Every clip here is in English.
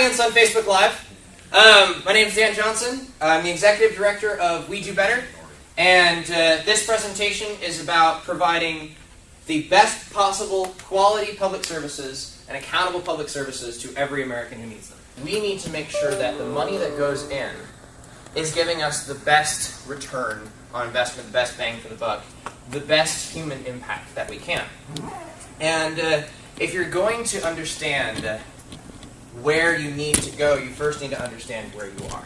audience on Facebook Live. My name is Dan Johnson. I'm the Executive Director of We Do Better. And this presentation is about providing the best possible quality public services and accountable public services to every American who needs them. We need to make sure that the money that goes in is giving us the best return on investment, the best bang for the buck, the best human impact that we can. And if you're going to understand where you need to go, you first need to understand where you are.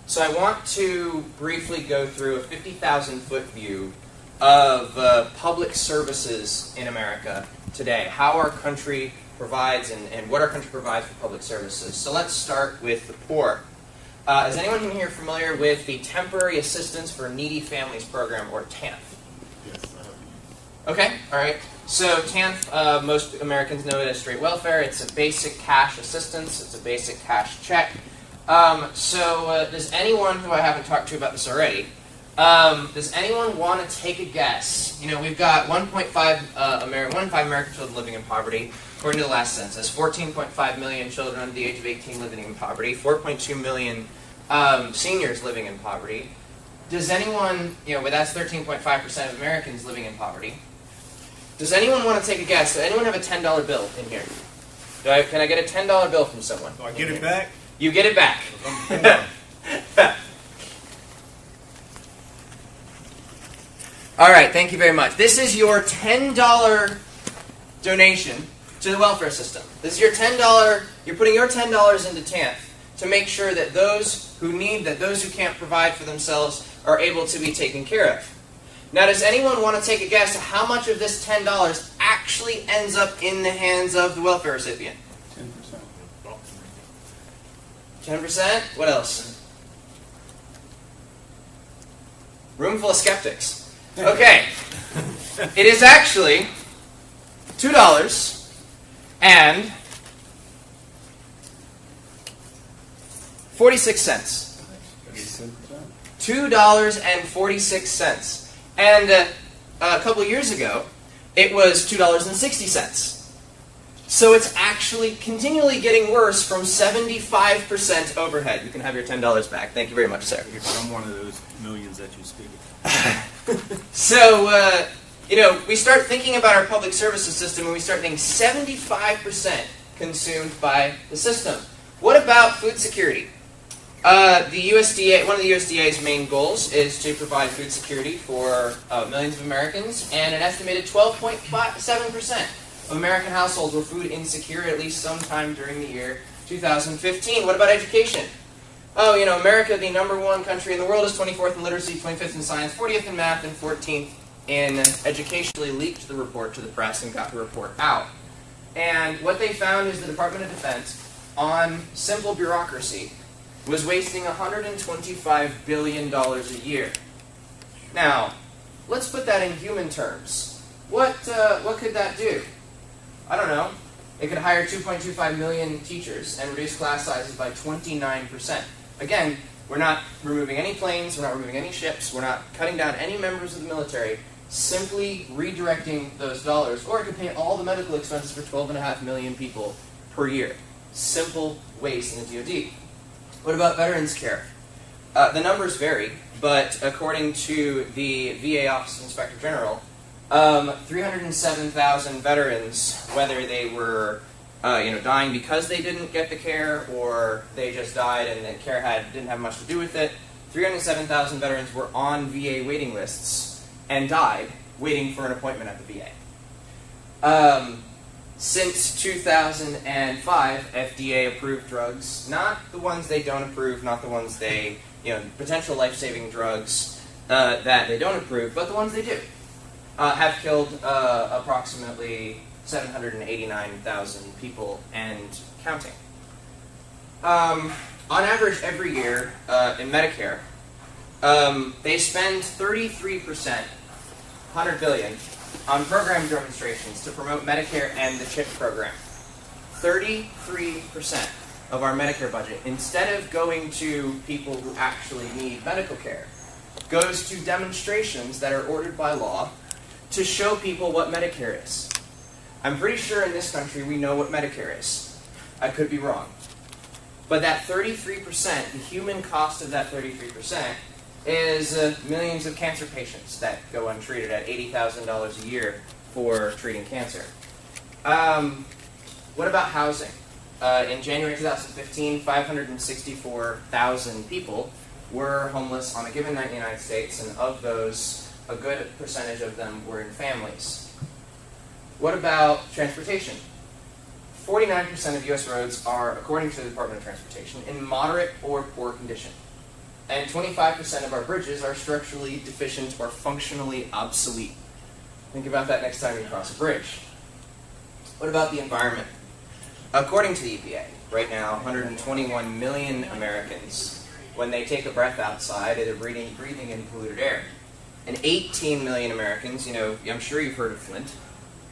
So I want to briefly go through a 50,000-foot view of public services in America today, how our country provides and what our country provides for public services. So let's start with the poor. Is anyone in here familiar with the Temporary Assistance for Needy Families program, or TANF? Yes, I have. Okay, all right. So TANF, most Americans know it as straight welfare. It's a basic cash assistance. It's a basic cash check. Does anyone who I haven't talked to about this already, does anyone want to take a guess? You know, we've got 1.5 American children living in poverty, according to the last census. 14.5 million children under the age of 18 living in poverty. 4.2 million seniors living in poverty. Does anyone, that's 13.5% of Americans living in poverty. Does anyone want to take a guess? Does anyone have a $10 bill in here? Can I get a $10 bill from someone? Do I get it back? You get it back. All right, thank you very much. This is your $10 donation to the welfare system. This is your $10, you're putting your $10 into TANF to make sure that those who need, that those who can't provide for themselves are able to be taken care of. Now, does anyone want to take a guess at how much of this $10 actually ends up in the hands of the welfare recipient? 10%. 10%? What else? Room full of skeptics. Okay. It is actually $2 and 46 cents. $2.46. And a couple years ago, it was $2.60. So it's actually continually getting worse from 75% overhead. You can have your $10 back. Thank you very much, sir. I'm one of those millions that you speak of. So, we start thinking about our public services system and we start thinking 75% consumed by the system. What about food security? The USDA, one of the USDA's main goals is to provide food security for millions of Americans, and an estimated 12.7% of American households were food insecure at least sometime during the year 2015. What about education? Oh, America, the #1 country in the world, is 24th in literacy, 25th in science, 40th in math, and 14th in educationally leaked the report to the press and got the report out. And what they found is the Department of Defense, on simple bureaucracy, was wasting $125 billion a year. Now, let's put that in human terms. What could that do? I don't know. It could hire 2.25 million teachers and reduce class sizes by 29%. Again, we're not removing any planes, we're not removing any ships, we're not cutting down any members of the military, simply redirecting those dollars. Or it could pay all the medical expenses for 12.5 million people per year. Simple waste in the DoD. What about veterans care? The numbers vary, but according to the VA Office of Inspector General, 307,000 veterans, whether they were dying because they didn't get the care or they just died and the care didn't have much to do with it, 307,000 veterans were on VA waiting lists and died waiting for an appointment at the VA. Since 2005, FDA approved drugs, not the ones they don't approve, not the ones they, potential life-saving drugs that they don't approve, but the ones they do, have killed approximately 789,000 people and counting. On average, every year in Medicare, they spend 33%, 100 billion, on program demonstrations to promote Medicare and the CHIP program. 33% of our Medicare budget, instead of going to people who actually need medical care, goes to demonstrations that are ordered by law to show people what Medicare is. I'm pretty sure in this country we know what Medicare is. I could be wrong. But that 33%, the human cost of that 33%, is millions of cancer patients that go untreated at $80,000 a year for treating cancer. What about housing? In January 2015, 564,000 people were homeless on a given night in the United States, and of those, a good percentage of them were in families. What about transportation? 49% of U.S. roads are, according to the Department of Transportation, in moderate or poor condition. And 25% of our bridges are structurally deficient or functionally obsolete. Think about that next time you cross a bridge. What about the environment? According to the EPA, right now, 121 million Americans, when they take a breath outside, they're breathing in polluted air. And 18 million Americans, I'm sure you've heard of Flint,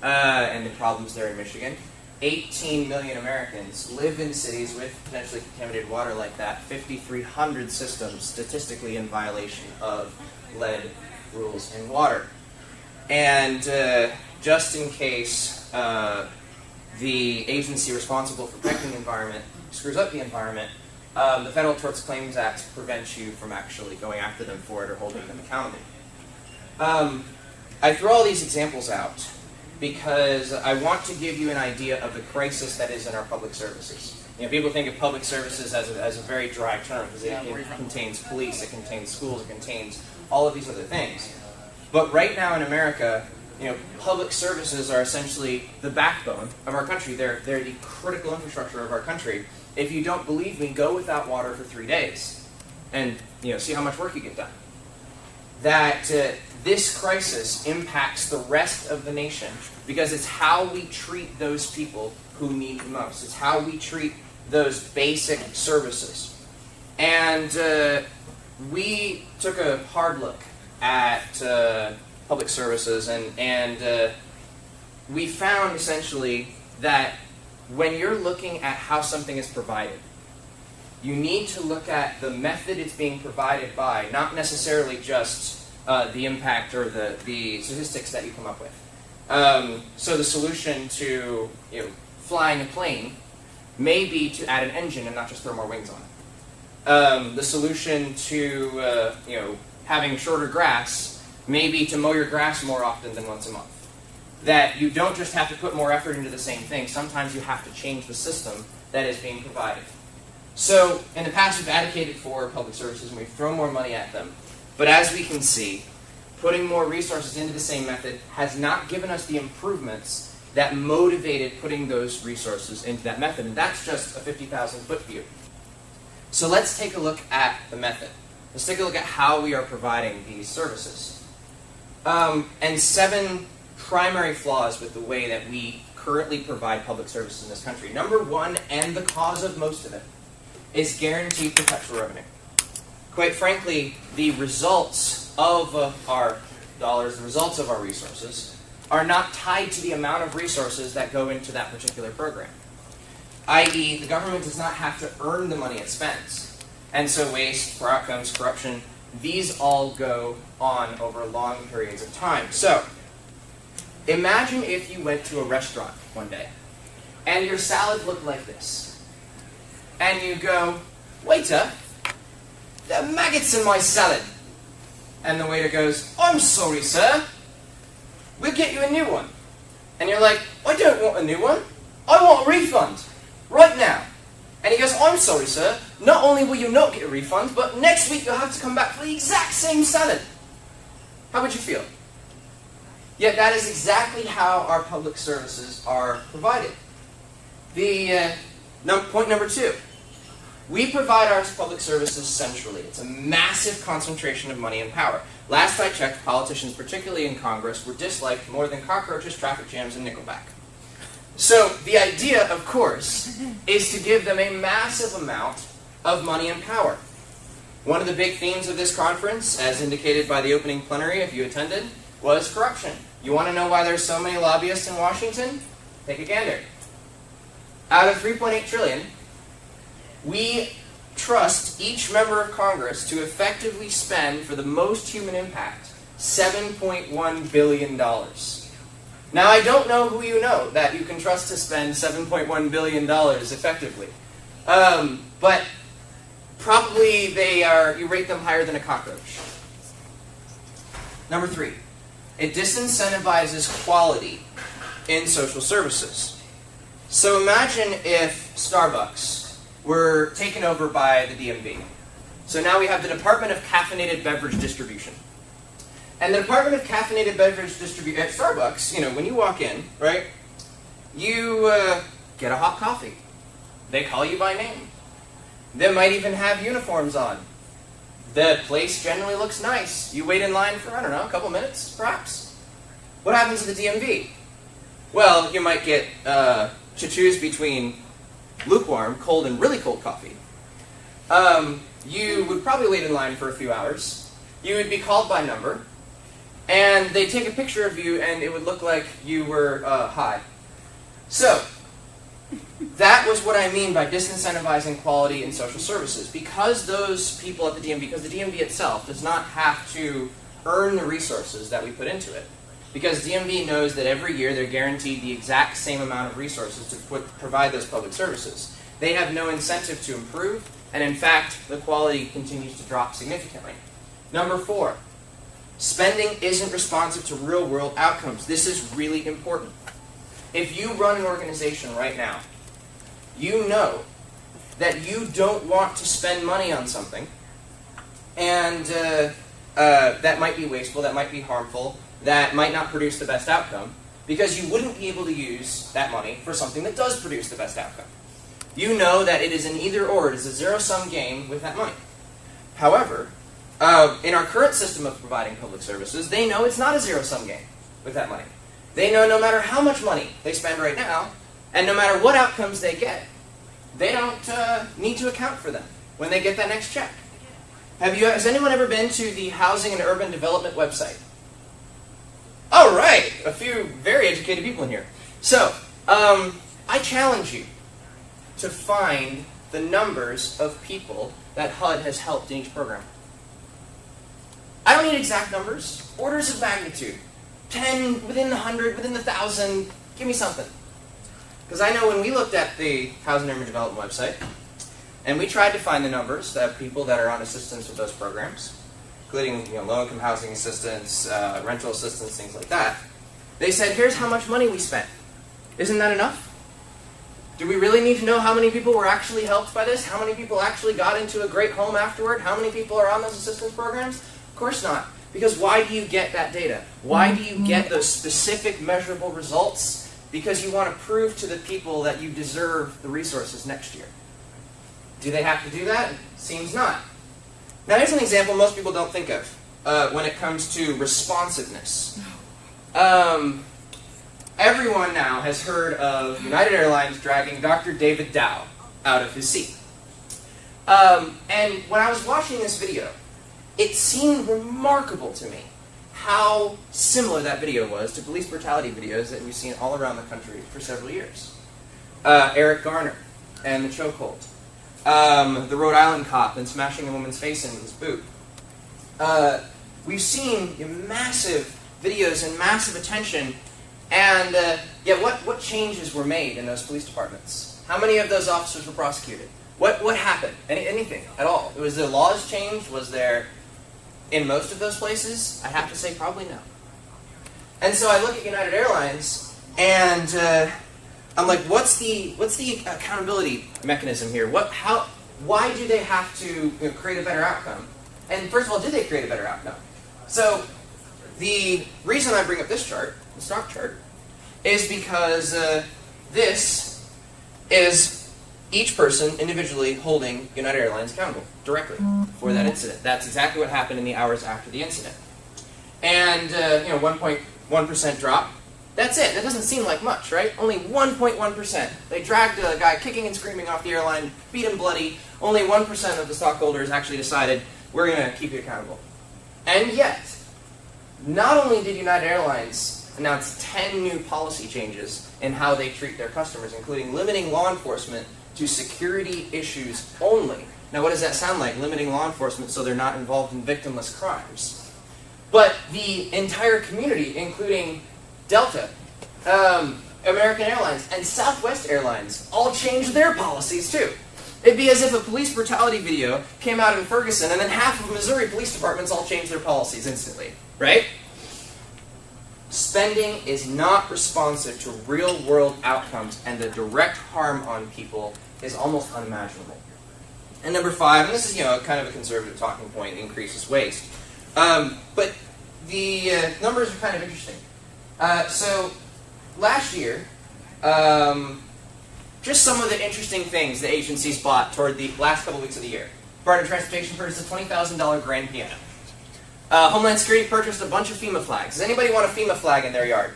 and the problems there in Michigan. 18 million Americans live in cities with potentially contaminated water like that. 5,300 systems statistically in violation of lead rules in water. And just in case the agency responsible for protecting the environment screws up the environment, the Federal Tort Claims Act prevents you from actually going after them for it or holding them accountable. I throw all these examples out because I want to give you an idea of the crisis that is in our public services. People think of public services as a very dry term because it contains police, it contains schools, it contains all of these other things. But right now in America, public services are essentially the backbone of our country. They're the critical infrastructure of our country. If you don't believe me, go without water for 3 days and see how much work you get done. That this crisis impacts the rest of the nation because it's how we treat those people who need the most. It's how we treat those basic services. And we took a hard look at public services, and we found essentially that when you're looking at how something is provided, you need to look at the method it's being provided by, not necessarily just the impact or the statistics that you come up with. So the solution to flying a plane may be to add an engine and not just throw more wings on it. The solution to having shorter grass may be to mow your grass more often than once a month. That you don't just have to put more effort into the same thing. Sometimes you have to change the system that is being provided. So in the past, we've advocated for public services and we've thrown more money at them. But as we can see, putting more resources into the same method has not given us the improvements that motivated putting those resources into that method. And that's just a 50,000-foot view. So let's take a look at the method. Let's take a look at how we are providing these services. And 7 primary flaws with the way that we currently provide public services in this country. Number 1, and the cause of most of it, is guaranteed perpetual revenue. Quite frankly, the results of our dollars, the results of our resources, are not tied to the amount of resources that go into that particular program. I.e., the government does not have to earn the money it spends. And so waste, poor outcomes, corruption, these all go on over long periods of time. So, imagine if you went to a restaurant one day, and your salad looked like this. And you go, "Waiter, there are maggots in my salad." And the waiter goes, "I'm sorry, sir. We'll get you a new one." And you're like, "I don't want a new one. I want a refund. Right now." And he goes, "I'm sorry, sir. Not only will you not get a refund, but next week you'll have to come back for the exact same salad." How would you feel? Yet that is exactly how our public services are provided. Point number 2. We provide our public services centrally. It's a massive concentration of money and power. Last I checked, politicians, particularly in Congress, were disliked more than cockroaches, traffic jams, and Nickelback. So the idea, of course, is to give them a massive amount of money and power. One of the big themes of this conference, as indicated by the opening plenary, if you attended, was corruption. You want to know why there's so many lobbyists in Washington? Take a gander. Out of $3.8 trillion, we trust each member of Congress to effectively spend, for the most human impact, $7.1 billion. Now, I don't know who you know that you can trust to spend $7.1 billion effectively. But probably you rate them higher than a cockroach. Number 3, it disincentivizes quality in social services. So imagine if Starbucks were taken over by the DMV. So now we have the Department of Caffeinated Beverage Distribution. And the Department of Caffeinated Beverage Distribution at Starbucks, when you walk in, right, you get a hot coffee. They call you by name. They might even have uniforms on. The place generally looks nice. You wait in line for, I don't know, a couple minutes, perhaps. What happens at the DMV? Well, you might get to choose between lukewarm, cold, and really cold coffee. You would probably wait in line for a few hours. You would be called by number. And they'd take a picture of you, and it would look like you were high. So, that was what I mean by disincentivizing quality in social services. Because those people at the DMV, because the DMV itself does not have to earn the resources that we put into it. Because DMV knows that every year they're guaranteed the exact same amount of resources to provide those public services. They have no incentive to improve, and in fact, the quality continues to drop significantly. Number 4. Spending isn't responsive to real-world outcomes. This is really important. If you run an organization right now, you know that you don't want to spend money on something, and that might be wasteful, that might be harmful, that might not produce the best outcome, because you wouldn't be able to use that money for something that does produce the best outcome. You know that it is an either-or, it is a zero-sum game with that money. However, in our current system of providing public services, they know it's not a zero-sum game with that money. They know no matter how much money they spend right now, and no matter what outcomes they get, they don't need to account for them when they get that next check. Has anyone ever been to the Housing and Urban Development website? All right, a few very educated people in here. So, I challenge you to find the numbers of people that HUD has helped in each program. I don't need exact numbers, orders of magnitude. 10, within the 100, within the 1,000, give me something. Because I know when we looked at the Housing and Urban Development website, and we tried to find the numbers of people that are on assistance with those programs, including low-income housing assistance, rental assistance, things like that, they said, here's how much money we spent. Isn't that enough? Do we really need to know how many people were actually helped by this? How many people actually got into a great home afterward? How many people are on those assistance programs? Of course not. Because why do you get that data? Why do you get those specific measurable results? Because you want to prove to the people that you deserve the resources next year. Do they have to do that? Seems not. Now here's an example most people don't think of when it comes to responsiveness. Everyone now has heard of United Airlines dragging Dr. David Dow out of his seat. And when I was watching this video, it seemed remarkable to me how similar that video was to police brutality videos that we've seen all around the country for several years. Eric Garner and the chokehold. The Rhode Island cop and smashing a woman's face in with his boot. We've seen massive videos and massive attention, and yet what changes were made in those police departments? How many of those officers were prosecuted? What happened? Anything at all? Was the laws changed? Was there, in most of those places? I have to say probably no. And so I look at United Airlines, and I'm like, what's the accountability mechanism here? Why do they have to create a better outcome? And first of all, did they create a better outcome? So the reason I bring up this chart, the stock chart, is because this is each person individually holding United Airlines accountable directly for that incident. That's exactly what happened in the hours after the incident. And 1.1% drop. That's it. That doesn't seem like much, right? Only 1.1%. They dragged a guy kicking and screaming off the airline, beat him bloody. Only 1% of the stockholders actually decided, we're going to keep you accountable. And yet, not only did United Airlines announce 10 new policy changes in how they treat their customers, including limiting law enforcement to security issues only. Now, what does that sound like? Limiting law enforcement so they're not involved in victimless crimes. But the entire community, including Delta, American Airlines, and Southwest Airlines all changed their policies too. It'd be as if a police brutality video came out in Ferguson and then half of Missouri police departments all changed their policies instantly, right? Spending is not responsive to real-world outcomes, and the direct harm on people is almost unimaginable. And number 5, and this is kind of a conservative talking point, increases waste. But the numbers are kind of interesting. So last year, just some of the interesting things the agencies bought toward the last couple weeks of the year. Department of Transportation purchased a $20,000 grand piano. Homeland Security purchased a bunch of FEMA flags. Does anybody want a FEMA flag in their yard?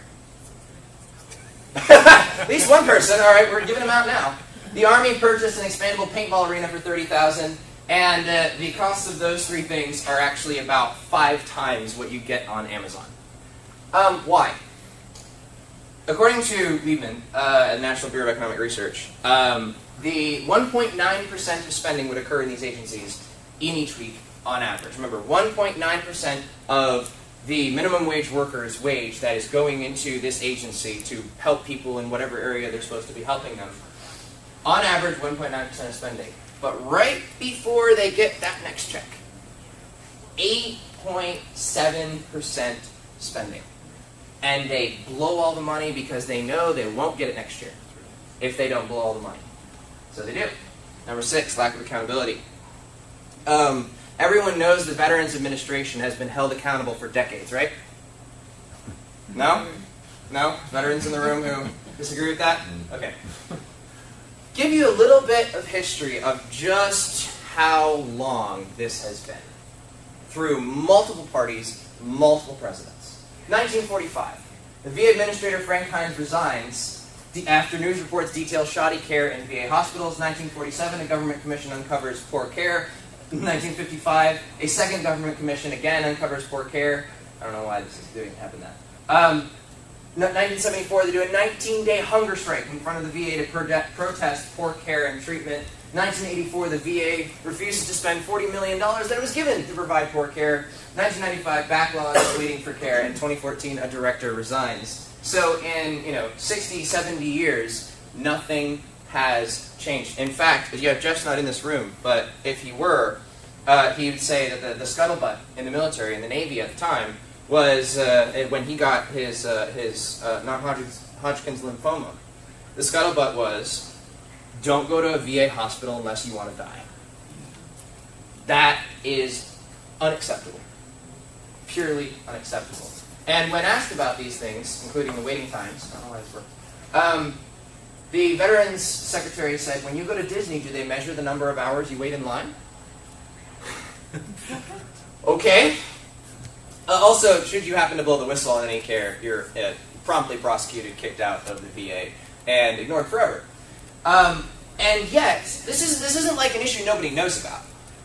At least one person. All right, we're giving them out now. The Army purchased an expandable paintball arena for $30,000, and the cost of those 3 things are actually about 5 times what you get on Amazon. Why? According to Liebman, at the National Bureau of Economic Research, the 1.9% of spending would occur in these agencies in each week on average. Remember, 1.9% of the minimum wage worker's wage that is going into this agency to help people in whatever area they're supposed to be helping them. On average, 1.9% of spending. But right before they get that next check, 8.7% spending. And they blow all the money because they know they won't get it next year if they don't blow all the money. So they do. Number 6, lack of accountability. Everyone knows the Veterans Administration has been held accountable for decades, right? No? No? Veterans in the room who disagree with that? Okay. Give you a little bit of history of just how long this has been. Through multiple parties, multiple presidents. 1945. The VA Administrator Frank Hines resigns after news reports detail shoddy care in VA hospitals. 1947, a government commission uncovers poor care. 1955, a second government commission again uncovers poor care. I don't know why this is doing happen that. 1974, they do a 19-day hunger strike in front of the VA to protest poor care and treatment. 1984, the VA refuses to spend $40 million that it was given to provide poor care. 1995, backlogs waiting for care. And 2014, a director resigns. So in 60, 70 years, nothing has changed. In fact, Jeff's not in this room, but if he were, he would say that the scuttlebutt in the military, in the Navy at the time, was when he got his non-Hodgkin's lymphoma. The scuttlebutt was, don't go to a VA hospital unless you want to die. That is unacceptable. Purely unacceptable. And when asked about these things, including the waiting times, I don't know why this works, the Veterans Secretary said, when you go to Disney, do they measure the number of hours you wait in line? Okay. Also, should you happen to blow the whistle on any care, you're promptly prosecuted, kicked out of the VA, and ignored forever. And yet, this isn't like an issue nobody knows about.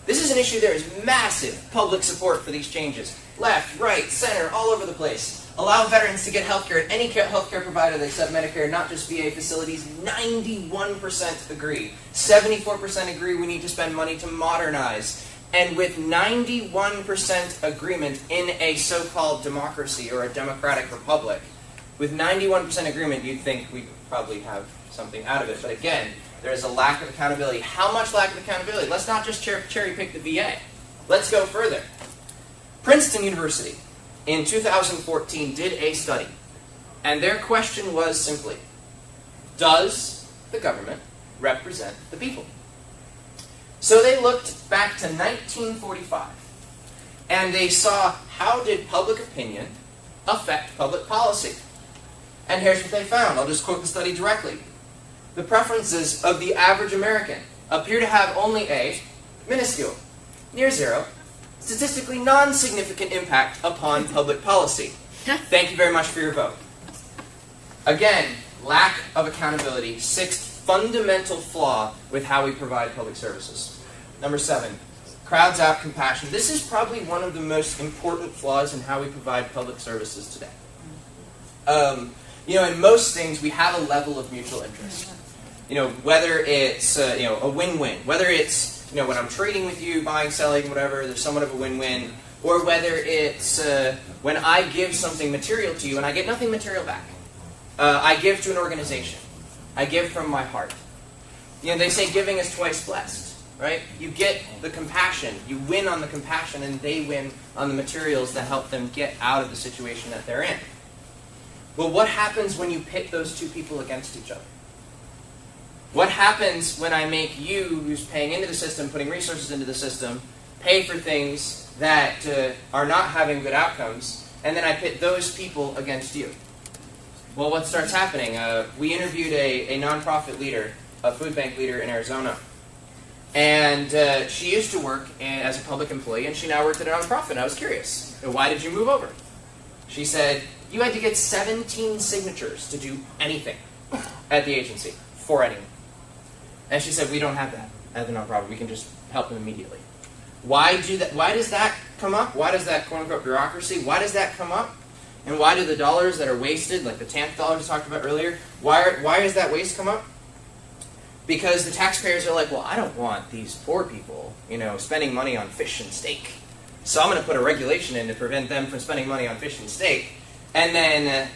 This is an issue there is massive public support for these changes. Left, right, center, all over the place. Allow veterans to get health care at any health care provider that accept Medicare, not just VA facilities. 91% agree. 74% agree we need to spend money to modernize. And with 91% agreement in a so-called democracy or a democratic republic, with 91% agreement, you'd think we'd probably have something out of it. But again, there is a lack of accountability. How much lack of accountability? Let's not just cherry-pick the VA. Let's go further. Princeton University, in 2014, did a study. And their question was simply, does the government represent the people? So they looked back to 1945, and they saw how did public opinion affect public policy. And here's what they found. I'll just quote the study directly. The preferences of the average American appear to have only a minuscule, near zero, statistically non-significant impact upon public policy. Thank you very much for your vote. Again, lack of accountability. 6th fundamental flaw with how we provide public services. Number 7, crowds out compassion. This is probably one of the most important flaws in how we provide public services today. In most things, we have a level of mutual interest. Whether it's a win-win, whether it's when I'm trading with you, buying, selling, whatever, there's somewhat of a win-win, or whether it's when I give something material to you and I get nothing material back. I give to an organization. I give from my heart. They say giving is twice blessed, right? You get the compassion, you win on the compassion, and they win on the materials that help them get out of the situation that they're in. Well, what happens when you pit those two people against each other? What happens when I make you, who's paying into the system, putting resources into the system, pay for things that are not having good outcomes, and then I pit those people against you? Well, what starts happening? We interviewed a nonprofit leader, a food bank leader in Arizona. And she used to work as a public employee, and she now worked at a nonprofit. I was curious, why did you move over? She said, you had to get 17 signatures to do anything at the agency, for anyone. And she said, we don't have that at the nonprofit. We can just help them immediately. Why does that come up? Why does that quote-unquote bureaucracy, why does that come up? And why do the dollars that are wasted, like the TANF dollars we talked about earlier, why does that waste come up? Because the taxpayers are like, well, I don't want these poor people, spending money on fish and steak. So I'm going to put a regulation in to prevent them from spending money on fish and steak. And then,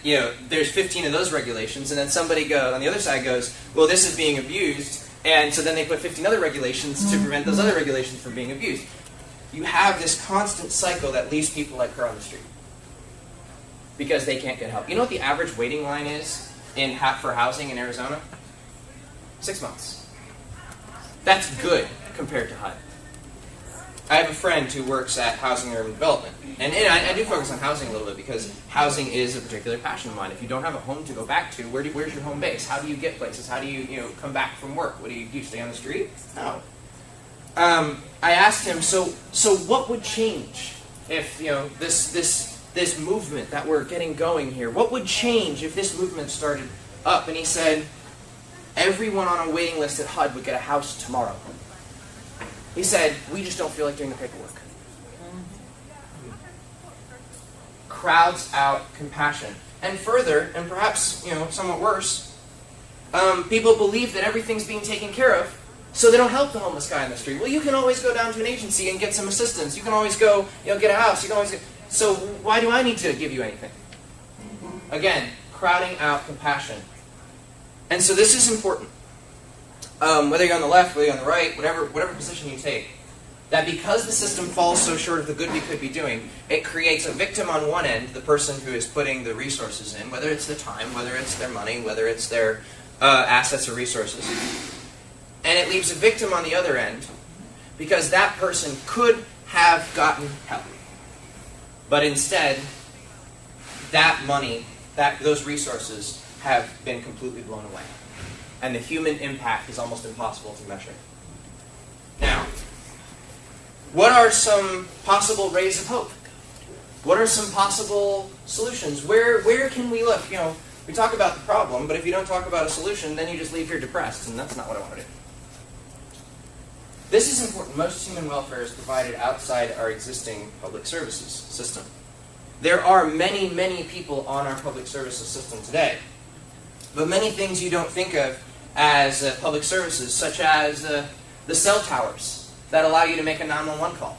there's 15 of those regulations, and then somebody on the other side goes, well, this is being abused, and so then they put 15 other regulations to prevent those other regulations from being abused. You have this constant cycle that leaves people like her on the street because they can't get help. You know what the average waiting line is for housing in Arizona? 6 months. That's good compared to HUD. I have a friend who works at Housing and Urban Development. And I do focus on housing a little bit because housing is a particular passion of mine. If you don't have a home to go back to, where's your home base? How do you get places? How do you come back from work? What do you do? Stay on the street? No. I asked him, so what would change if this movement that we're getting going here? What would change if this movement started up? And he said, everyone on a waiting list at HUD would get a house tomorrow. He said, we just don't feel like doing the paperwork. Crowds out compassion. And further, and perhaps somewhat worse, people believe that everything's being taken care of, so they don't help the homeless guy on the street. Well, you can always go down to an agency and get some assistance. You can always go, get a house. You can always so why do I need to give you anything? Again, crowding out compassion. And so this is important. Whether you're on the left, whether you're on the right, whatever position you take, that because the system falls so short of the good we could be doing, it creates a victim on one end, the person who is putting the resources in, whether it's the time, whether it's their money, whether it's their assets or resources. And it leaves a victim on the other end, because that person could have gotten help. But instead, that money, those resources have been completely blown away. And the human impact is almost impossible to measure. Now, what are some possible rays of hope? What are some possible solutions? Where can we look? We talk about the problem, but if you don't talk about a solution, then you just leave here depressed, and that's not what I want to do. This is important. Most human welfare is provided outside our existing public services system. There are many, many people on our public services system today, but many things you don't think of as public services, such as the cell towers that allow you to make a 911 call.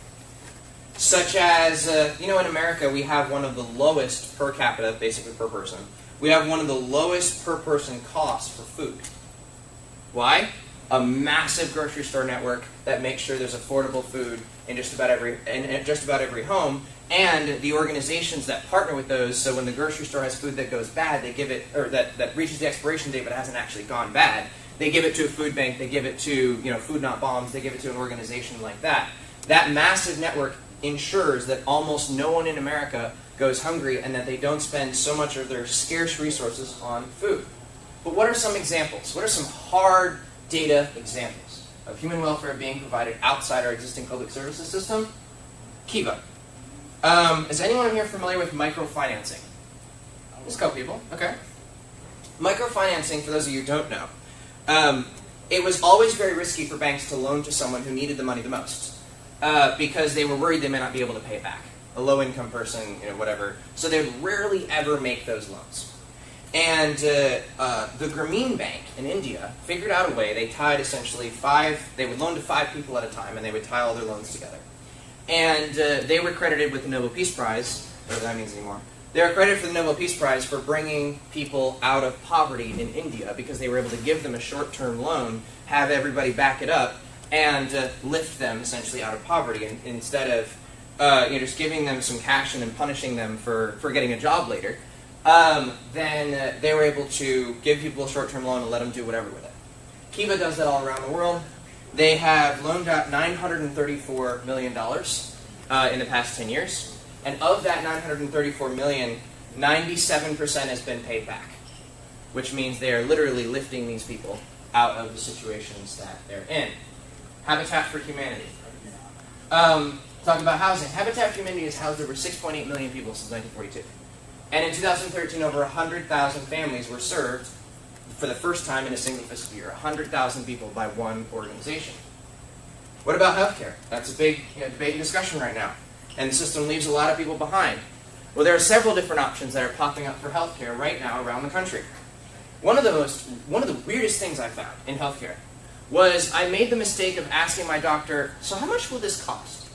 Such as, in America we have one of the lowest per capita, basically per person, we have one of the lowest per person costs for food. Why? A massive grocery store network that makes sure there's affordable food in just about every home, and the organizations that partner with those, so when the grocery store has food that goes bad, they give it, or that reaches the expiration date but hasn't actually gone bad, they give it to a food bank, they give it to Food Not Bombs, they give it to an organization like that. That massive network ensures that almost no one in America goes hungry and that they don't spend so much of their scarce resources on food. But what are some examples? What are some hard data examples of human welfare being provided outside our existing public services system? Kiva. Is anyone here familiar with microfinancing? Just a couple people. Okay. Microfinancing, for those of you who don't know, it was always very risky for banks to loan to someone who needed the money the most because they were worried they may not be able to pay it back. A low-income person, whatever. So they would rarely ever make those loans. And the Grameen Bank in India figured out a way. They tied essentially they would loan to 5 people at a time, and they would tie all their loans together. And they were credited with the Nobel Peace Prize, whatever that means anymore. They were credited for the Nobel Peace Prize for bringing people out of poverty in India because they were able to give them a short-term loan have everybody back it up and lift them essentially out of poverty, and instead of just giving them some cash and then punishing them for getting a job later, then they were able to give people a short-term loan and let them do whatever with it. Kiva does that all around the world. They have loaned out $934 million in the past 10 years, and of that $934 million, 97% has been paid back, which means they are literally lifting these people out of the situations that they're in. Habitat for Humanity. Talk about housing. Habitat for Humanity has housed over 6.8 million people since 1942. And in 2013, over 100,000 families were served for the first time in a single fiscal year. 100,000 people by one organization. What about healthcare? That's a big debate and discussion right now. And the system leaves a lot of people behind. Well, there are several different options that are popping up for healthcare right now around the country. One of the weirdest things I found in healthcare was I made the mistake of asking my doctor, so how much will this cost?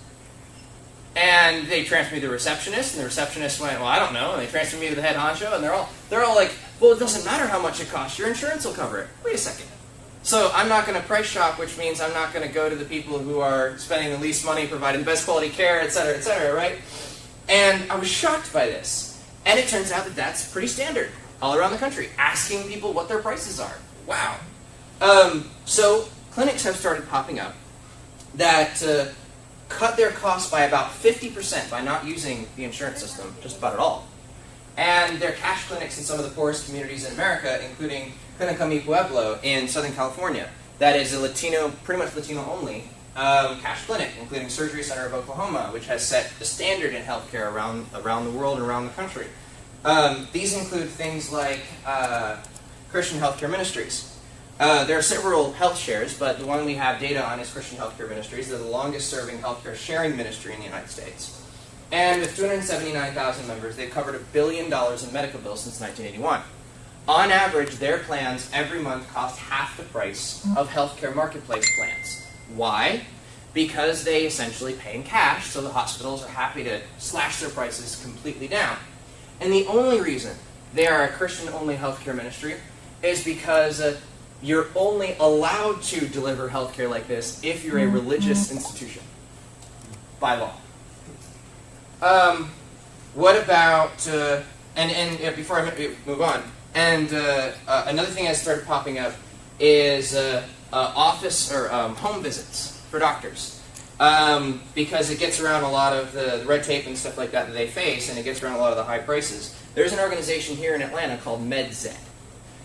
And they transferred me to the receptionist, and the receptionist went, well, I don't know. And they transferred me to the head honcho, and they're all like, well, it doesn't matter how much it costs. Your insurance will cover it. Wait a second. So I'm not going to price shop, which means I'm not going to go to the people who are spending the least money, providing the best quality care, et cetera, right? And I was shocked by this. And it turns out that that's pretty standard all around the country, asking people what their prices are. Wow. So clinics have started popping up that cut their costs by about 50% by not using the insurance system just about at all. And they're cash clinics in some of the poorest communities in America, including Clinica Mi Pueblo in Southern California. That is a pretty much Latino-only cash clinic, including Surgery Center of Oklahoma, which has set the standard in healthcare around the world and around the country. These include things like Christian Healthcare Ministries. There are several health shares, but the one we have data on is Christian Healthcare Ministries. They're the longest-serving healthcare sharing ministry in the United States. And with 279,000 members, they've covered $1 billion in medical bills since 1981. On average, their plans every month cost half the price of healthcare marketplace plans. Why? Because they essentially pay in cash, so the hospitals are happy to slash their prices completely down. And the only reason they are a Christian-only healthcare ministry is because you're only allowed to deliver healthcare like this if you're a religious institution, by law. What about, before I move on, and another thing that started popping up is office or home visits for doctors. Because it gets around a lot of the red tape and stuff like that they face, and it gets around a lot of the high prices. There's an organization here in Atlanta called MedZed.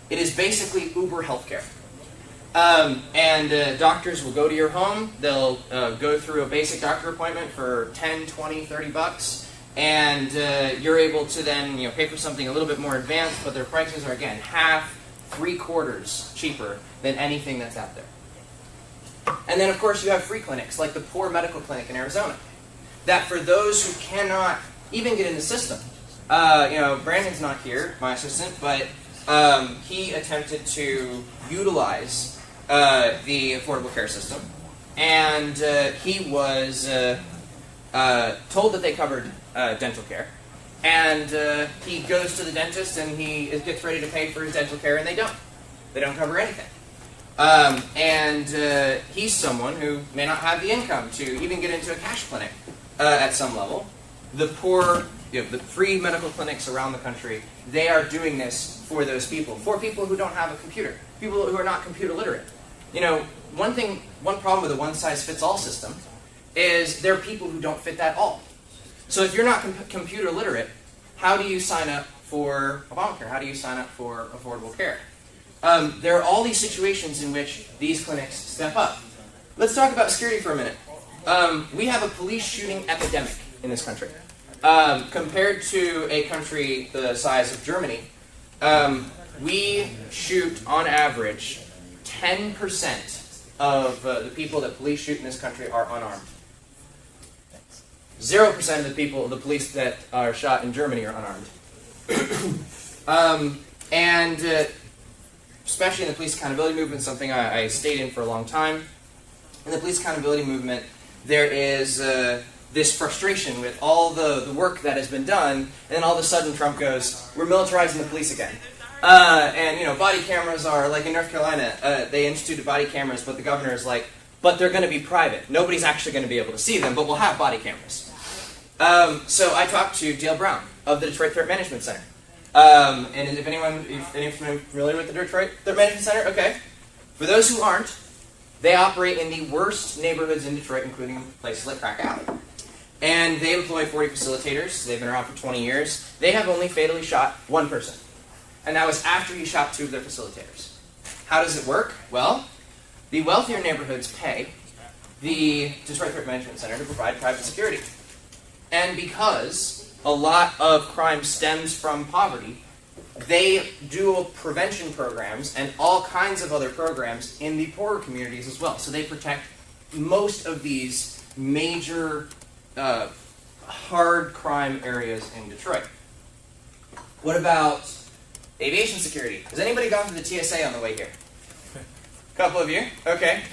It is basically Uber healthcare. And doctors will go to your home, they'll go through a basic doctor appointment for 10, 20, 30 bucks, and you're able to then pay for something a little bit more advanced, but their prices are, again, half, 3/4 cheaper than anything that's out there. And then, of course, you have free clinics, like the Poor Medical Clinic in Arizona, that for those who cannot even get in the system, Brandon's not here, my assistant, but he attempted to utilize the Affordable Care System, and he was told that they covered dental care, and he goes to the dentist and he gets ready to pay for his dental care, and they don't cover anything. And he's someone who may not have the income to even get into a cash clinic at some level. The the free medical clinics around the country, they are doing this for those people, for people who don't have a computer, people who are not computer literate. One problem with a one-size-fits-all system is there are people who don't fit that all. So if you're not computer literate, how do you sign up for Obamacare? How do you sign up for affordable care? There are all these situations in which these clinics step up. Let's talk about security for a minute. We have a police shooting epidemic in this country. Compared to a country the size of Germany, we shoot, on average, 10% of the people that police shoot in this country are unarmed. 0% of the police that are shot in Germany are unarmed. Especially in the police accountability movement, something I stayed in for a long time. In the police accountability movement, there is this frustration with all the work that has been done, and then all of a sudden Trump goes, we're militarizing the police again. And, you know, body cameras are, like in North Carolina, they instituted body cameras, but the governor is like, but they're going to be private. Nobody's actually going to be able to see them, but we'll have body cameras. So I talked to Dale Brown of the Detroit Threat Management Center. And if anyone familiar with the Detroit Threat Management Center, okay. For those who aren't, they operate in the worst neighborhoods in Detroit, including places like Crack Alley. And they employ 40 facilitators. They've been around for 20 years. They have only fatally shot one person. And that was after he shot 2 of their facilitators. How does it work? Well, the wealthier neighborhoods pay the Detroit Threat Management Center to provide private security. And because a lot of crime stems from poverty, they do prevention programs and all kinds of other programs in the poorer communities as well. So they protect most of these major hard crime areas in Detroit. What about aviation security? Has anybody gone through the TSA on the way here? A couple of you? Okay.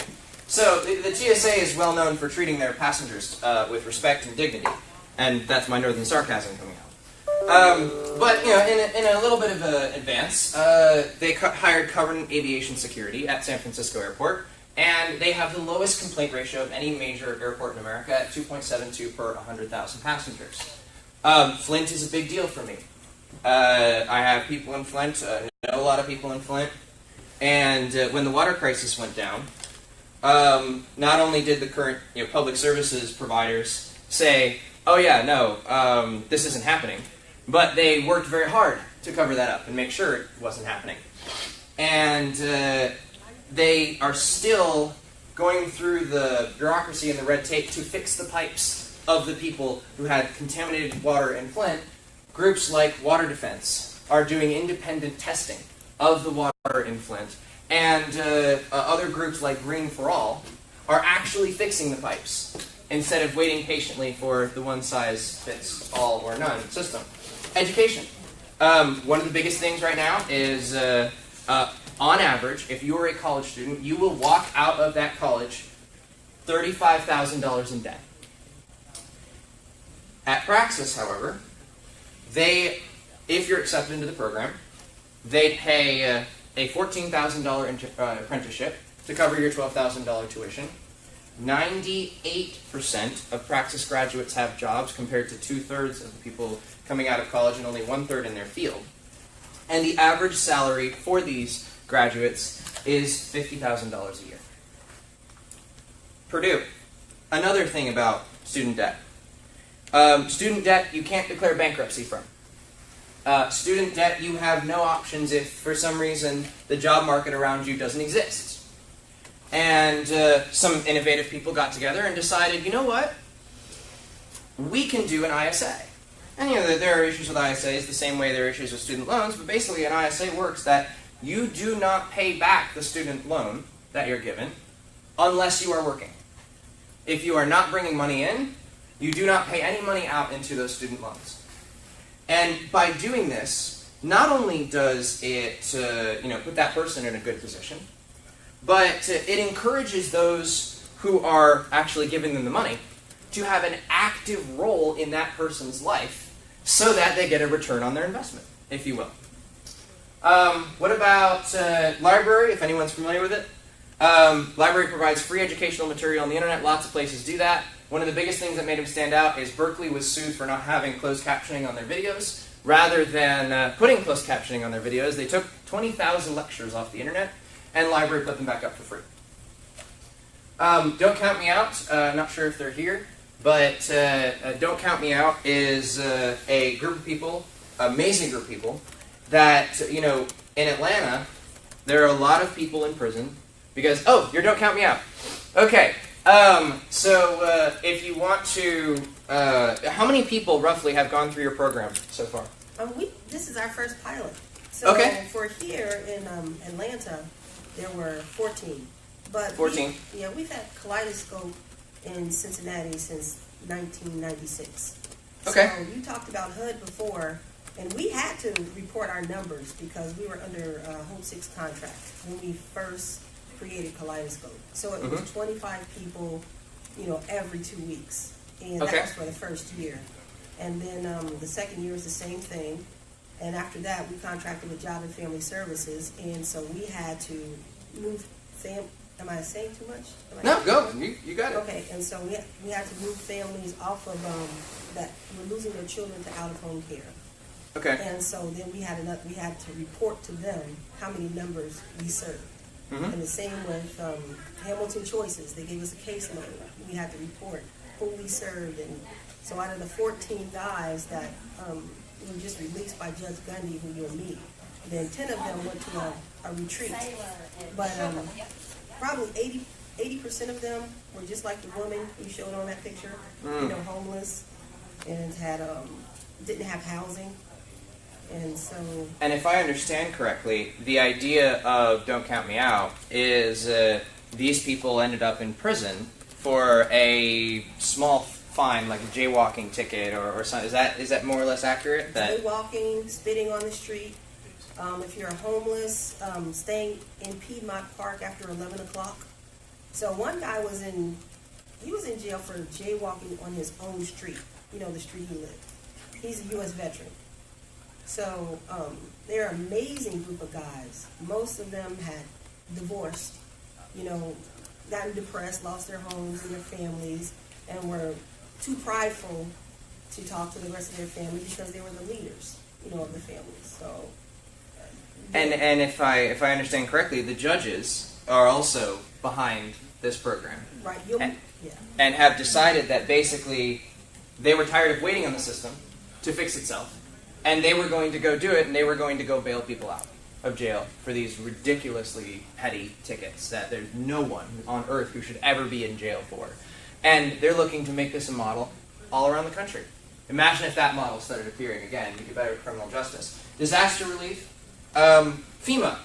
So the TSA is well known for treating their passengers with respect and dignity. And that's my northern sarcasm coming out. But, you know, in a little bit of advance, they hired Covenant Aviation Security at San Francisco Airport, and they have the lowest complaint ratio of any major airport in America at 2.72 per 100,000 passengers. Flint is a big deal for me. I have people in Flint, know a lot of people in Flint, and when the water crisis went down, not only did the current public services providers say, oh yeah, no, this isn't happening, but they worked very hard to cover that up and make sure it wasn't happening. And they are still going through the bureaucracy and the red tape to fix the pipes of the people who had contaminated water in Flint. Groups like Water Defense are doing independent testing of the water in Flint, and other groups like Green for All are actually fixing the pipes instead of waiting patiently for the one-size-fits-all or none system. Education. One of the biggest things right now is, on average, if you are a college student, you will walk out of that college $35,000 in debt. At Praxis, however, if you're accepted into the program, they pay a $14,000 apprenticeship to cover your $12,000 tuition. 98% of Praxis graduates have jobs compared to 2/3 of the people coming out of college and only 1/3 in their field. And the average salary for these graduates is $50,000 a year. Purdue. Another thing about student debt. Student debt you can't declare bankruptcy from. Student debt you have no options if for some reason the job market around you doesn't exist. And some innovative people got together and decided, you know what? We can do an ISA. And there are issues with ISAs the same way there are issues with student loans, but basically an ISA works that you do not pay back the student loan that you're given unless you are working. If you are not bringing money in, you do not pay any money out into those student loans. And by doing this, not only does it put that person in a good position, but it encourages those who are actually giving them the money to have an active role in that person's life so that they get a return on their investment, if you will. What about library, if anyone's familiar with it? Library provides free educational material on the internet. Lots of places do that. One of the biggest things that made him stand out is Berkeley was sued for not having closed captioning on their videos. Rather than putting closed captioning on their videos, they took 20,000 lectures off the internet and library put them back up for free. Don't Count Me Out, not sure if they're here, but Don't Count Me Out is a group of people, amazing group of people, that, in Atlanta, there are a lot of people in prison because, oh, you're Don't Count Me Out. Okay, so if you want to, how many people roughly have gone through your program so far? This is our first pilot. So okay. For here in Atlanta, there were 14. But 14. We've had Kaleidoscope in Cincinnati since 1996. Okay. So you talked about HUD before, and we had to report our numbers because we were under a Home 6 contract when we first created Kaleidoscope. So it was 25 people, every 2 weeks. And that was for the first year. And then the second year is the same thing. And after that, we contracted with Job and Family Services, and so we had to move am I saying too much? No, go. You got it. Okay, and so we had to move families off of that were losing their children to out-of-home care. Okay. And so then we had to report to them how many numbers we served. Mm-hmm. And the same with Hamilton Choices. They gave us a caseload. We had to report who we served. And so out of the 14 guys that were just released by Judge Gundy, who you'll meet, then 10 of them went to a retreat. But probably 80% of them were just like the woman you showed on that picture, homeless, and didn't have housing. And so, and if I understand correctly, the idea of "Don't Count Me Out" is these people ended up in prison for a small fine, like a jaywalking ticket or something. Is that more or less accurate? Jaywalking, spitting on the street. If you're homeless, staying in Piedmont Park after 11 o'clock. So one guy was in jail for jaywalking on his own street. The street he lived. He's a U.S. veteran. So they're an amazing group of guys. Most of them had divorced, gotten depressed, lost their homes and their families, and were too prideful to talk to the rest of their family because they were the leaders, of the family. So. And if I understand correctly, the judges are also behind this program. Right. And have decided that basically they were tired of waiting on the system to fix itself, and they were going to go do it, and they were going to go bail people out of jail for these ridiculously petty tickets that there's no one on earth who should ever be in jail for. And they're looking to make this a model all around the country. Imagine if that model started appearing again. We could better criminal justice. Disaster relief. FEMA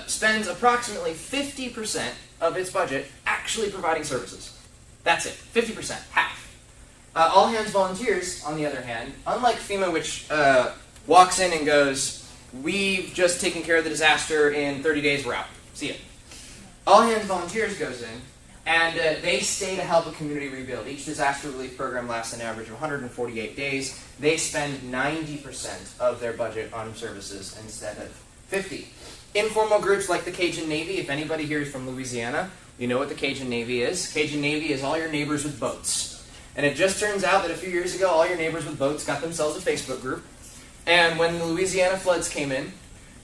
spends approximately 50% of its budget actually providing services. That's it. 50%. Half. All Hands Volunteers, on the other hand, unlike FEMA, which walks in and goes, "We've just taken care of the disaster, in 30 days we're out. See ya." All Hands Volunteers goes in, and they stay to help a community rebuild. Each disaster relief program lasts an average of 148 days. They spend 90% of their budget on services instead of 50%. Informal groups like the Cajun Navy, if anybody here is from Louisiana, you know what the Cajun Navy is. Cajun Navy is all your neighbors with boats. And it just turns out that a few years ago, all your neighbors with boats got themselves a Facebook group. And when the Louisiana floods came in,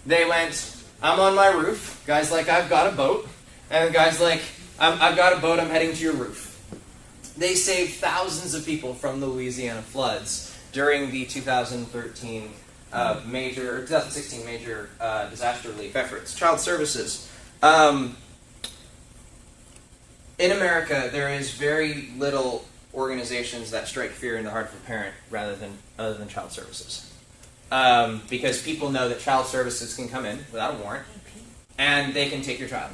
they went, "I'm on my roof." Guys like, "I've got a boat." And guys like, I've got a boat, I'm heading to your roof. They saved thousands of people from the Louisiana floods during the 2016 major disaster relief efforts. Child services. In America, there is very little organizations that strike fear in the heart of a parent other than child services. Because people know that child services can come in without a warrant, and they can take your child.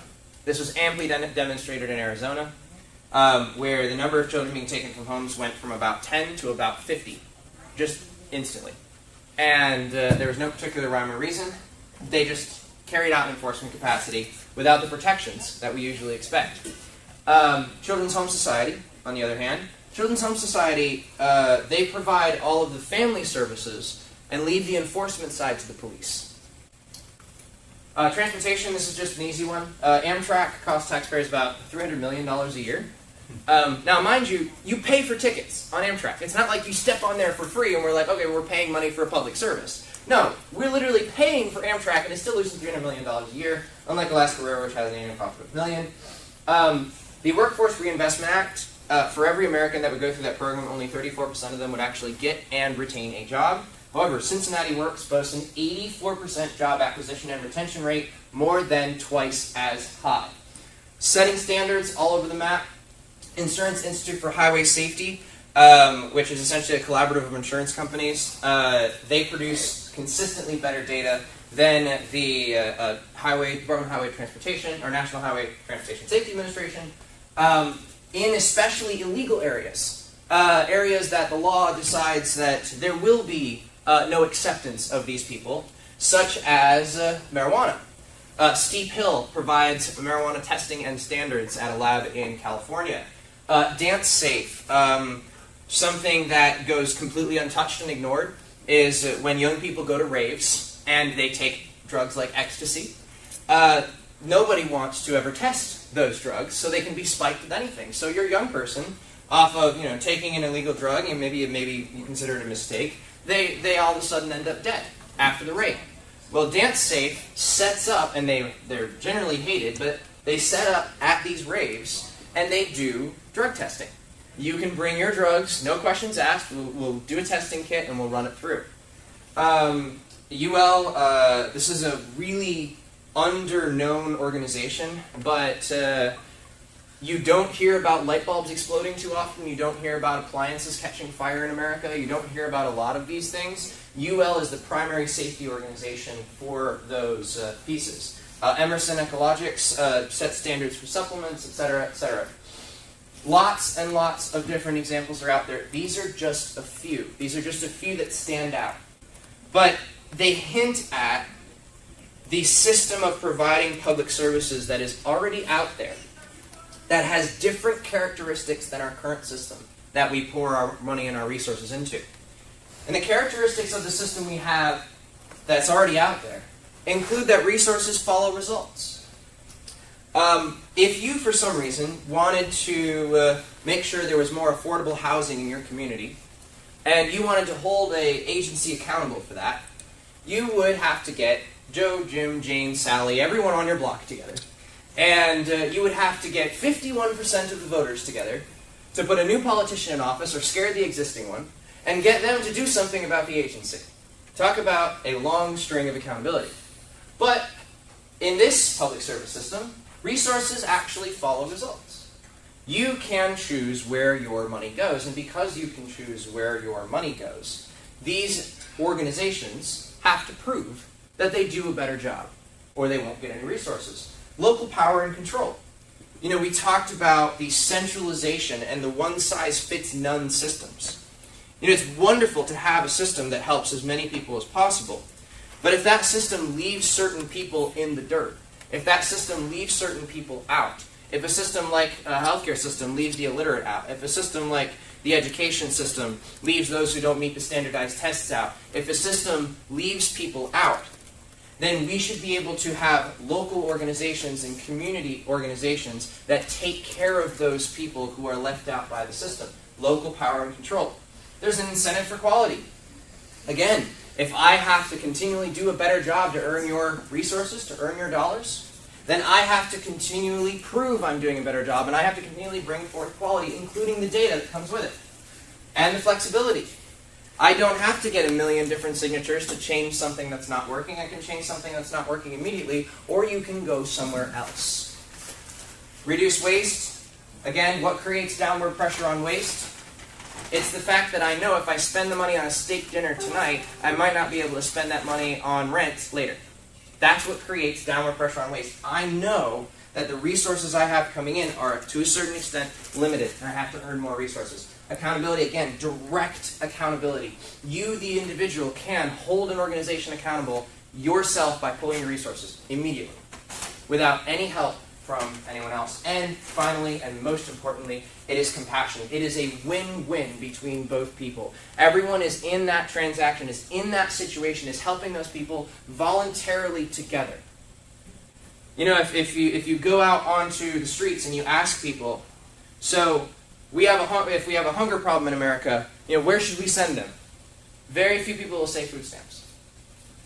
This was amply demonstrated in Arizona, where the number of children being taken from homes went from about 10 to about 50, just instantly. And there was no particular rhyme or reason. They just carried out enforcement capacity without the protections that we usually expect. Children's Home Society, on the other hand, Children's Home Society, they provide all of the family services and leave the enforcement side to the police. Transportation, this is just an easy one. Amtrak costs taxpayers about $300 million a year. Now, mind you, you pay for tickets on Amtrak. It's not like you step on there for free and we're like, okay, we're paying money for a public service. No, we're literally paying for Amtrak and it's still losing $300 million a year, unlike Alaska Railroad, which has an annual profit of $1 million. The Workforce Reinvestment Act, for every American that would go through that program, only 34% of them would actually get and retain a job. However, Cincinnati Works boasts an 84% job acquisition and retention rate, more than twice as high. Setting standards all over the map. Insurance Institute for Highway Safety, which is essentially a collaborative of insurance companies, they produce consistently better data than the Department of Highway Transportation or National Highway Transportation Safety Administration, in especially illegal areas, areas that the law decides that there will be no acceptance of these people, such as marijuana. Steep Hill provides marijuana testing and standards at a lab in California. Dance Safe, something that goes completely untouched and ignored is when young people go to raves and they take drugs like ecstasy. Nobody wants to ever test those drugs, so they can be spiked with anything. So you're a young person off of taking an illegal drug, and maybe you consider it a mistake. They all of a sudden end up dead after the rave. Well, DanceSafe sets up, and they're generally hated, but they set up at these raves, and they do drug testing. You can bring your drugs, no questions asked. We'll do a testing kit, and we'll run it through. This is a really under-known organization, but you don't hear about light bulbs exploding too often. You don't hear about appliances catching fire in America. You don't hear about a lot of these things. UL is the primary safety organization for those pieces. Emerson Ecologics sets standards for supplements, etc., etc. Lots and lots of different examples are out there. These are just a few. These are just a few that stand out. But they hint at the system of providing public services that is already out there, that has different characteristics than our current system that we pour our money and our resources into. And the characteristics of the system we have that's already out there include that resources follow results. If you, for some reason, wanted to make sure there was more affordable housing in your community, and you wanted to hold an agency accountable for that, you would have to get Joe, Jim, Jane, Sally, everyone on your block together. And you would have to get 51% of the voters together to put a new politician in office or scare the existing one and get them to do something about the agency. Talk about a long string of accountability. But in this public service system, resources actually follow results. You can choose where your money goes, and because you can choose where your money goes, these organizations have to prove that they do a better job, or they won't get any resources. Local power and control. We talked about the centralization and the one-size-fits-none systems. It's wonderful to have a system that helps as many people as possible, but if that system leaves certain people in the dirt, if that system leaves certain people out, if a system like a healthcare system leaves the illiterate out, if a system like the education system leaves those who don't meet the standardized tests out, if a system leaves people out, then we should be able to have local organizations and community organizations that take care of those people who are left out by the system. Local power and control. There's an incentive for quality. Again, if I have to continually do a better job to earn your resources, to earn your dollars, then I have to continually prove I'm doing a better job, and I have to continually bring forth quality, including the data that comes with it. And the flexibility. I don't have to get a million different signatures to change something that's not working. I can change something that's not working immediately, or you can go somewhere else. Reduce waste. Again, what creates downward pressure on waste? It's the fact that I know if I spend the money on a steak dinner tonight, I might not be able to spend that money on rent later. That's what creates downward pressure on waste. I know that the resources I have coming in are, to a certain extent, limited, and I have to earn more resources. Accountability, again, direct accountability. You, the individual, can hold an organization accountable yourself by pulling your resources immediately, without any help from anyone else. And finally, and most importantly, it is compassion. It is a win-win between both people. Everyone is in that transaction, is in that situation, is helping those people voluntarily together. If you go out onto the streets and you ask people, so if we have a hunger problem in America, where should we send them? Very few people will say food stamps.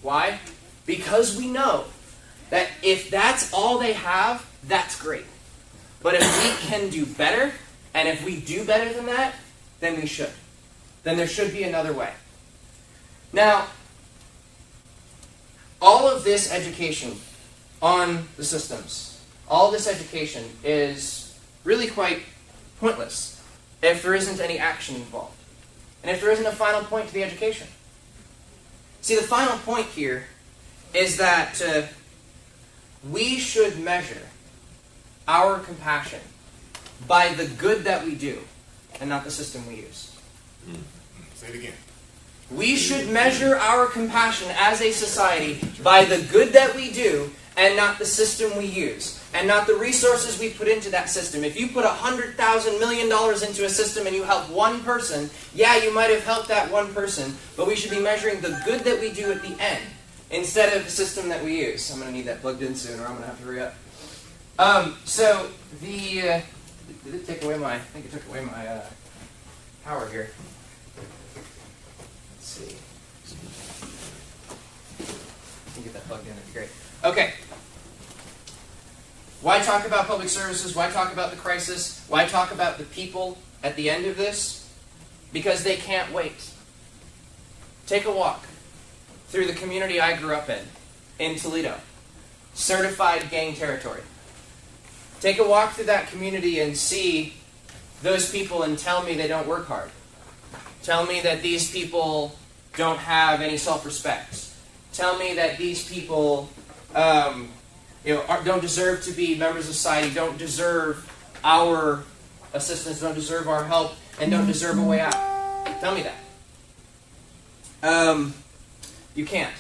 Why? Because we know that if that's all they have, that's great. But if we can do better, and if we do better than that, then we should. Then there should be another way. Now, all of this education on the systems, all this education is really quite pointless if there isn't any action involved. And if there isn't a final point to the education. See, the final point here is that we should measure our compassion by the good that we do and not the system we use. Say it again. We should measure our compassion as a society by the good that we do and not the system we use. and not the resources we put into that system. If you put $100,000 million into a system and you help one person, yeah, you might have helped that one person, but we should be measuring the good that we do at the end instead of the system that we use. I'm going to need that plugged in soon, or I'm going to have to hurry up. Did it take away my? I think it took away my power here. Let's see. Let me get that plugged in. That'd be great. Okay. Why talk about public services? Why talk about the crisis? Why talk about the people at the end of this? Because they can't wait. Take a walk through the community I grew up in Toledo. Certified gang territory. Take a walk through that community and see those people and tell me they don't work hard. Tell me that these people don't have any self-respect. Tell me that these people don't deserve to be members of society, don't deserve our assistance, don't deserve our help, and don't deserve a way out. Tell me that. You can't.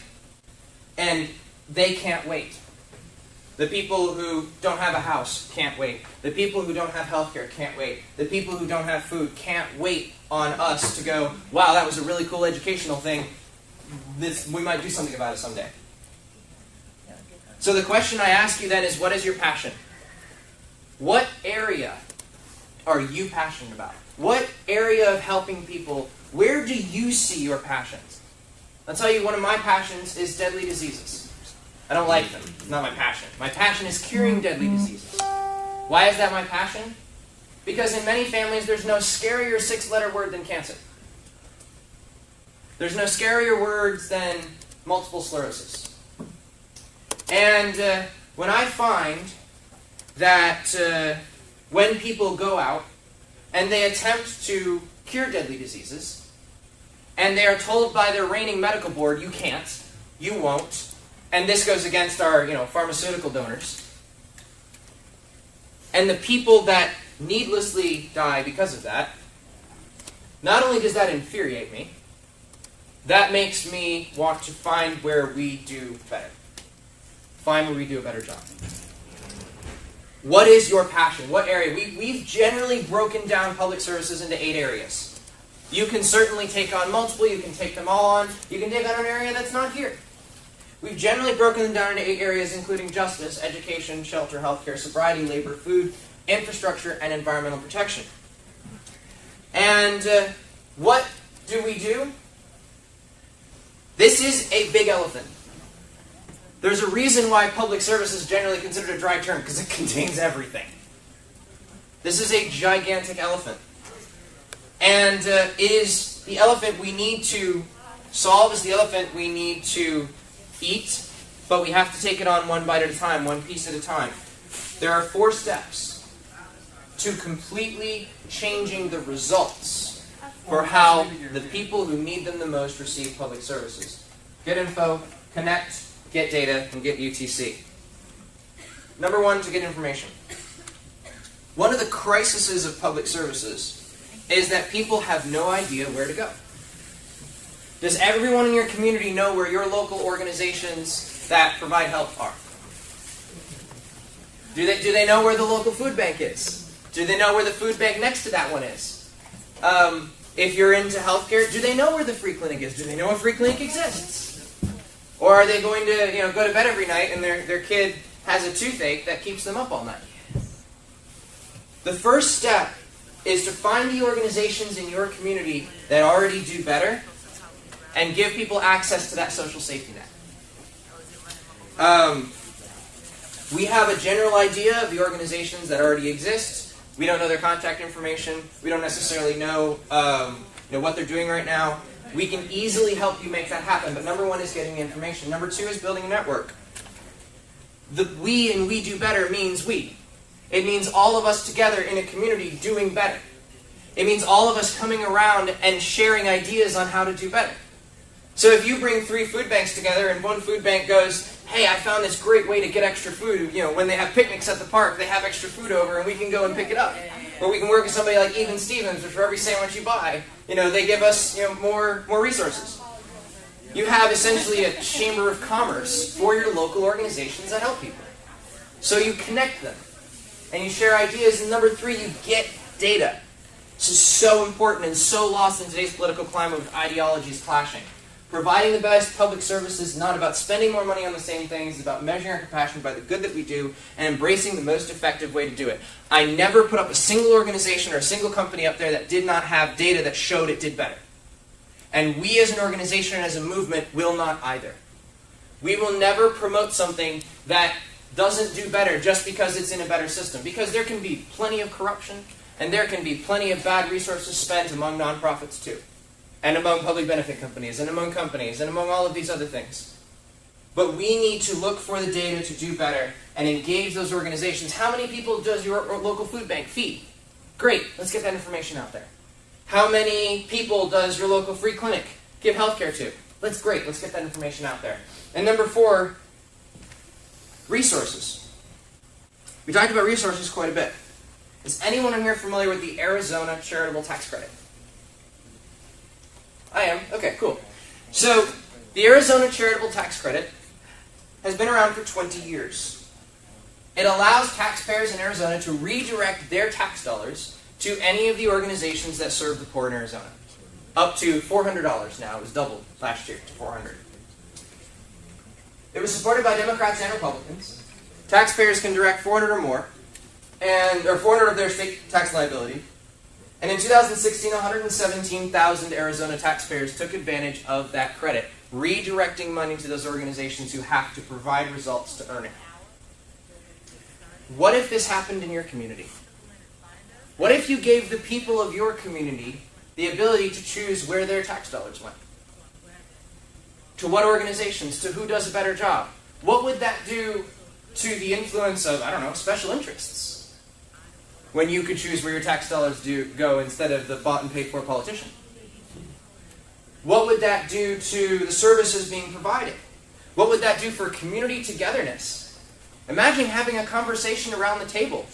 And they can't wait. The people who don't have a house can't wait. The people who don't have health care can't wait. The people who don't have food can't wait on us to go, wow, that was a really cool educational thing. We might do something about it someday. So the question I ask you then is, what is your passion? What area are you passionate about? What area of helping people, where do you see your passions? I'll tell you, one of my passions is deadly diseases. I don't like them. It's not my passion. My passion is curing deadly diseases. Why is that my passion? Because in many families, there's no scarier 6-letter word than cancer. There's no scarier words than multiple sclerosis. And when I find that when people go out and they attempt to cure deadly diseases, and they are told by their reigning medical board, you can't, you won't, and this goes against our pharmaceutical donors, and the people that needlessly die because of that, not only does that infuriate me, that makes me want to find where we do better. Find where we do a better job. What is your passion? What area? We've generally broken down public services into 8 areas. You can certainly take on multiple. You can take them all on. You can take on an area that's not here. We've generally broken them down into 8 areas, including justice, education, shelter, healthcare, sobriety, labor, food, infrastructure, and environmental protection. And what do we do? This is a big elephant. There's a reason why public service is generally considered a dry term, because it contains everything. This is a gigantic elephant. And it is the elephant we need to solve, is the elephant we need to eat, but we have to take it on one bite at a time, one piece at a time. There are 4 steps to completely changing the results for how the people who need them the most receive public services. Get info, connect, get data, and get UTC. Number 1, to get information. One of the crises of public services is that people have no idea where to go. Does everyone in your community know where your local organizations that provide help are? Do they know where the local food bank is? Do they know where the food bank next to that one is? If you're into healthcare, do they know where the free clinic is? Do they know a free clinic exists? Or are they going to go to bed every night and their kid has a toothache that keeps them up all night? The first step is to find the organizations in your community that already do better and give people access to that social safety net. We have a general idea of the organizations that already exist. We don't know their contact information. We don't necessarily know, what they're doing right now. We can easily help you make that happen, but number 1 is getting the information. Number 2 is building a network. The we and we do better means we. It means all of us together in a community doing better. It means all of us coming around and sharing ideas on how to do better. So if you bring 3 food banks together and one food bank goes, hey, I found this great way to get extra food. When they have picnics at the park, they have extra food over and we can go and pick it up. Or we can work with somebody like Even Stevens, which for every sandwich you buy, they give us more resources. You have essentially a chamber of commerce for your local organizations that help people. So you connect them, and you share ideas. And number 3, you get data. This is so important and so lost in today's political climate with ideologies clashing. Providing the best public services is not about spending more money on the same things. It's about measuring our compassion by the good that we do and embracing the most effective way to do it. I never put up a single organization or a single company up there that did not have data that showed it did better. And we as an organization and as a movement will not either. We will never promote something that doesn't do better just because it's in a better system. Because there can be plenty of corruption and there can be plenty of bad resources spent among nonprofits too. And among public benefit companies, and among companies, and among all of these other things. But we need to look for the data to do better and engage those organizations. How many people does your local food bank feed? Great, let's get that information out there. How many people does your local free clinic give healthcare to? Let's get that information out there. And number 4, resources. We talked about resources quite a bit. Is anyone in here familiar with the Arizona Charitable Tax Credit? I am. Okay, cool. So, the Arizona Charitable Tax Credit has been around for 20 years. It allows taxpayers in Arizona to redirect their tax dollars to any of the organizations that serve the poor in Arizona. Up to $400 now. It was doubled last year to $400. It was supported by Democrats and Republicans. Taxpayers can direct $400 or more, or $400 of their state tax liability. And in 2016, 117,000 Arizona taxpayers took advantage of that credit, redirecting money to those organizations who have to provide results to earn it. What if this happened in your community? What if you gave the people of your community the ability to choose where their tax dollars went? To what organizations? To who does a better job? What would that do to the influence of, I don't know, special interests? When you could choose where your tax dollars go instead of the bought and paid for politician? What would that do to the services being provided? What would that do for community togetherness? Imagine having a conversation around the table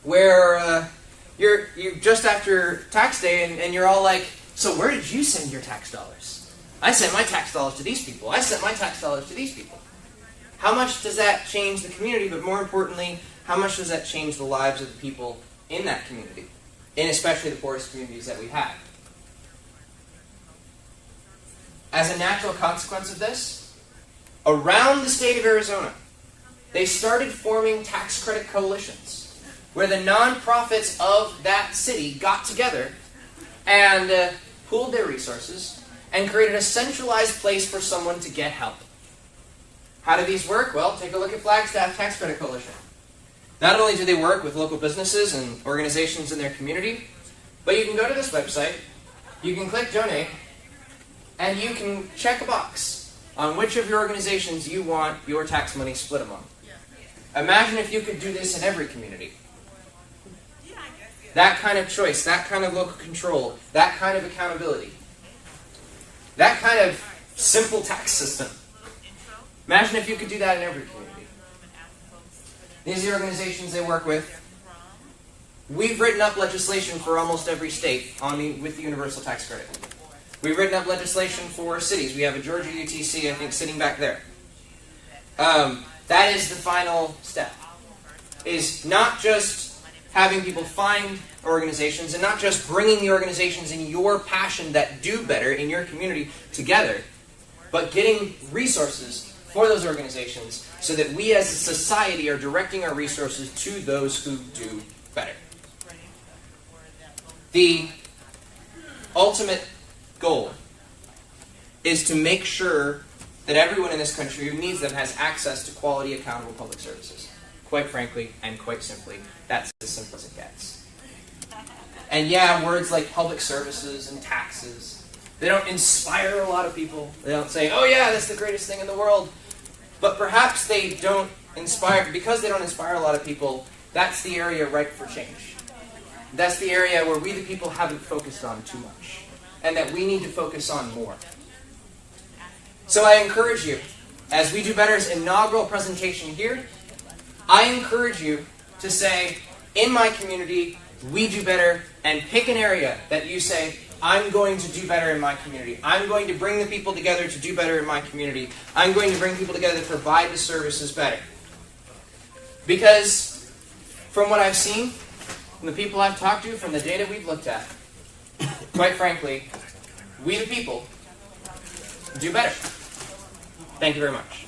where you're just after tax day and you're all like, so where did you send your tax dollars? I sent my tax dollars to these people. I sent my tax dollars to these people. How much does that change the community? But more importantly, how much does that change the lives of the people in that community? And especially the poorest communities that we have. As a natural consequence of this, around the state of Arizona, they started forming tax credit coalitions where the nonprofits of that city got together and pooled their resources and created a centralized place for someone to get help. How do these work? Well, take a look at Flagstaff Tax Credit Coalition. Not only do they work with local businesses and organizations in their community, but you can go to this website, you can click donate, and you can check a box on which of your organizations you want your tax money split among. Imagine if you could do this in every community. That kind of choice, that kind of local control, that kind of accountability, that kind of simple tax system. Imagine if you could do that in every community. These are the organizations they work with. We've written up legislation for almost every state with the universal tax credit. We've written up legislation for cities. We have a Georgia UTC, I think, sitting back there. That is the final step. Is not just having people find organizations and not just bringing the organizations in your passion that do better in your community together, but getting resources for those organizations so that we as a society are directing our resources to those who do better. The ultimate goal is to make sure that everyone in this country who needs them has access to quality, accountable public services. Quite frankly, and quite simply, that's as simple as it gets. And yeah, words like public services and taxes, they don't inspire a lot of people. They don't say, oh yeah, that's the greatest thing in the world. But perhaps they don't inspire, because they don't inspire a lot of people, that's the area ripe for change. That's the area where we the people haven't focused on too much, and that we need to focus on more. So I encourage you, as We Do Better's inaugural presentation here, I encourage you to say, in my community, we do better, and pick an area that you say, I'm going to do better in my community. I'm going to bring the people together to do better in my community. I'm going to bring people together to provide the services better. Because from what I've seen, from the people I've talked to, from the data we've looked at, quite frankly, we the people do better. Thank you very much.